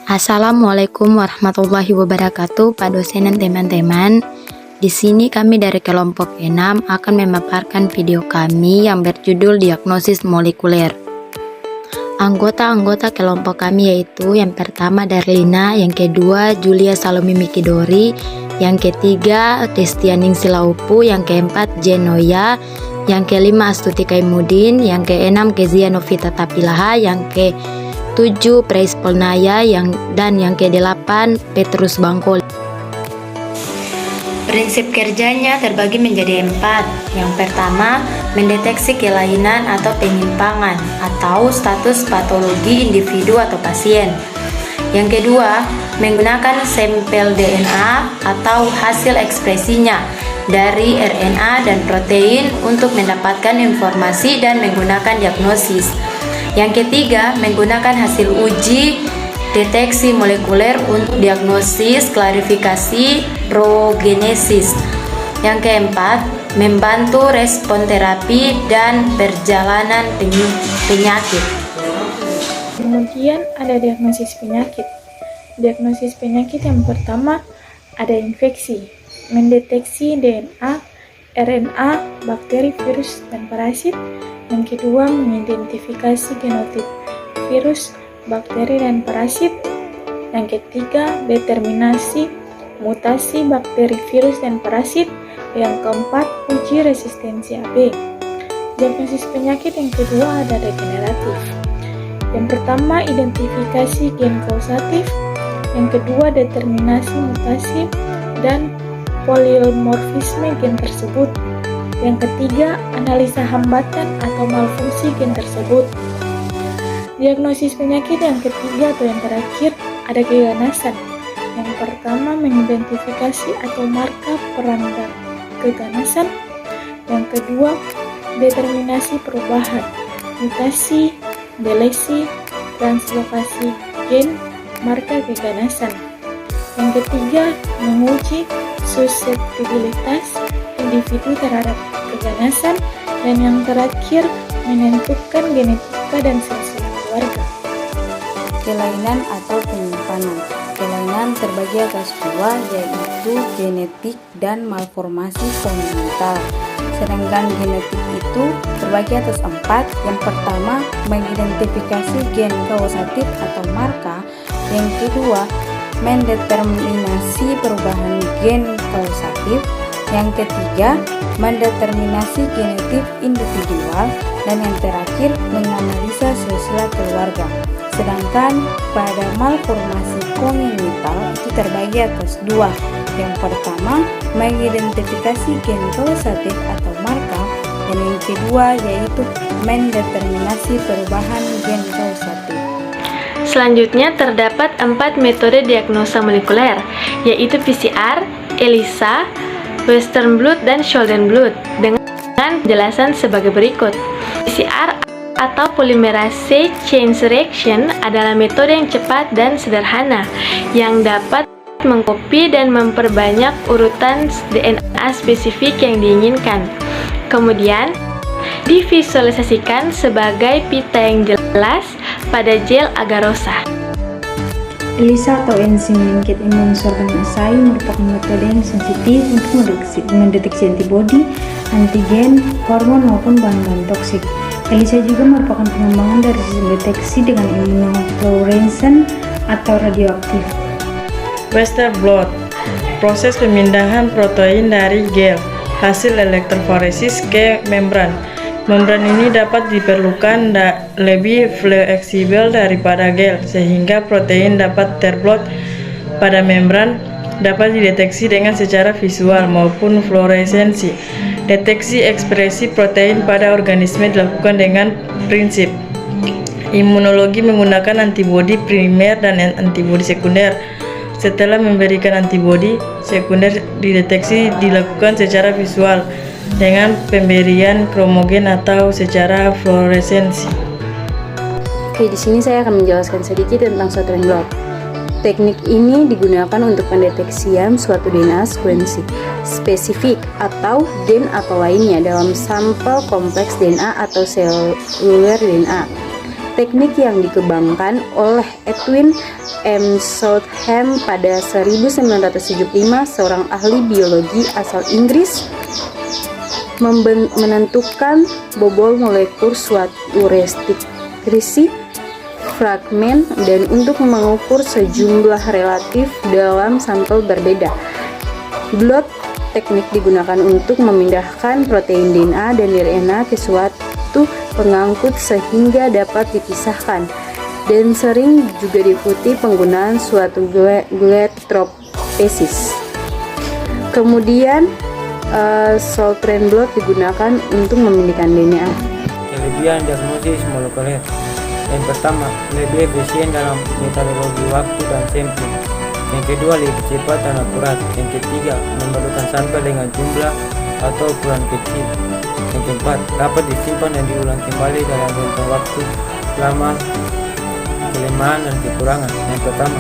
Assalamualaikum warahmatullahi wabarakatuh, Pak dosen dan teman-teman. Di sini kami dari kelompok 6 akan memaparkan video kami yang berjudul diagnosis molekuler. Anggota-anggota kelompok kami yaitu yang pertama Darlina, yang kedua Julia Salome Mikidori, yang ketiga Destianing Silaupu, yang keempat Jenoya, yang kelima Astuti Kaimudin, yang keenam Kezia Novita Tapilaha, yang ke-7 Preis Polnaya, dan yang ke-8 Petrus Bangkol. Prinsip kerjanya terbagi menjadi 4. Yang pertama, mendeteksi kelainan atau penyimpangan atau status patologi individu atau pasien. Yang kedua, menggunakan sampel DNA atau hasil ekspresinya dari RNA dan protein untuk mendapatkan informasi dan menggunakan diagnosis. Yang ketiga, menggunakan hasil uji deteksi molekuler untuk diagnosis, klarifikasi, progenesis. Yang keempat, membantu respon terapi dan perjalanan penyakit. Kemudian ada diagnosis penyakit. Diagnosis penyakit yang pertama ada infeksi, mendeteksi DNA, RNA, bakteri, virus, dan parasit. Yang kedua, mengidentifikasi genotip virus, bakteri, dan parasit. Yang ketiga, determinasi mutasi bakteri, virus, dan parasit. Yang keempat, uji resistensi AB. Diagnosis penyakit yang kedua ada degeneratif. Yang pertama, identifikasi gen kausatif. Yang kedua, determinasi mutasi dan polimorfisme gen tersebut. Yang ketiga, analisa hambatan atau malfungsi gen tersebut. Diagnosis penyakit yang ketiga atau yang terakhir ada keganasan. Yang pertama, mengidentifikasi atau marka perangkat keganasan. Yang kedua, determinasi perubahan, mutasi, delesi, translokasi gen marka keganasan. Yang ketiga, menguji suseptibilitas individu terhadap keganasan. Dan yang terakhir, menentukan genetika dan silsilah keluarga. Kelainan atau penyimpangan. Kelainan terbagi atas 2, yaitu genetik dan malformasi kongenital. Sedangkan genetik itu terbagi atas 4. Yang pertama, mengidentifikasi gen kausatif atau marka. Yang kedua, mendeterminasi perubahan gen kausatif. Yang ketiga, mendeterminasi genotip individual. Dan yang terakhir, menganalisa silsilah keluarga. Sedangkan pada malformasi kongenital itu terbagi atas 2. Yang pertama, mengidentifikasi gen kausatif atau marka. Dan yang kedua yaitu mendeterminasi perubahan gen kausatif. Selanjutnya terdapat 4 metode diagnosa molekuler, yaitu PCR, ELISA, Western blot, dan Scholen blot, dengan penjelasan sebagai berikut. PCR atau polymerase chain reaction adalah metode yang cepat dan sederhana yang dapat mengkopi dan memperbanyak urutan DNA spesifik yang diinginkan. Kemudian divisualisasikan sebagai pita yang jelas pada gel agarosa. ELISA atau enzim linked immune sorting assay merupakan metode yang sensitif untuk mendeteksi antibodi, antigen, hormon maupun bahan-bahan toksik. ELISA juga merupakan pengembangan dari sistem deteksi dengan immunofluorescence atau radioaktif. Western blot, proses pemindahan protein dari gel hasil elektroforesis ke membran. Membran ini dapat diperlukan lebih fleksibel daripada gel, sehingga protein dapat terblot pada membran dapat dideteksi dengan secara visual maupun fluoresensi. Deteksi ekspresi protein pada organisme dilakukan dengan prinsip imunologi menggunakan antibodi primer dan antibodi sekunder. Setelah memberikan antibodi sekunder, dilakukan secara visual dengan pemberian kromogen atau secara fluoresensi. Oke, di sini saya akan menjelaskan sedikit tentang Schotten blot. Teknik ini digunakan untuk pendeteksian suatu DNA sekuensi spesifik atau gen atau lainnya dalam sampel kompleks DNA atau seluler DNA. teknik yang dikembangkan oleh Edwin M. Southam pada 1975, seorang ahli biologi asal Inggris, menentukan bobol molekul suatu restriksi fragmen dan untuk mengukur sejumlah relatif dalam sampel berbeda. Blot teknik digunakan untuk memindahkan protein DNA dan RNA ke suatu pengangkut sehingga dapat dipisahkan, dan sering juga diikuti penggunaan suatu glytropesis. Kemudian Soltran blot digunakan untuk memindahkan DNA. Kelebihan diagnosis molekuler. Yang pertama, lebih efisien dalam metodologi waktu dan sampling. Yang kedua, lebih cepat dan akurat. Yang ketiga, memerlukan sampel dengan jumlah atau ukuran kecil. Yang keempat, dapat disimpan dan diulang kembali dalam rentang waktu lama. Kelemahan dan kekurangan. Yang pertama,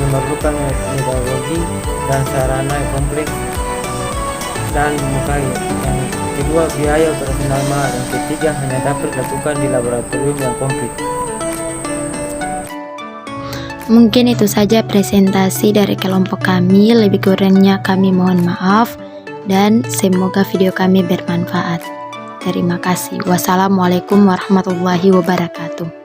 memerlukan metodologi dan sarana yang kompleks dan mukanya. Yang kedua, biaya operasional mahal. Yang ketiga, hanya dapat dilakukan di laboratorium yang komplit. Mungkin itu saja presentasi dari kelompok kami. Lebih kurangnya kami mohon maaf, dan semoga video kami bermanfaat. Terima kasih. Wassalamualaikum warahmatullahi wabarakatuh.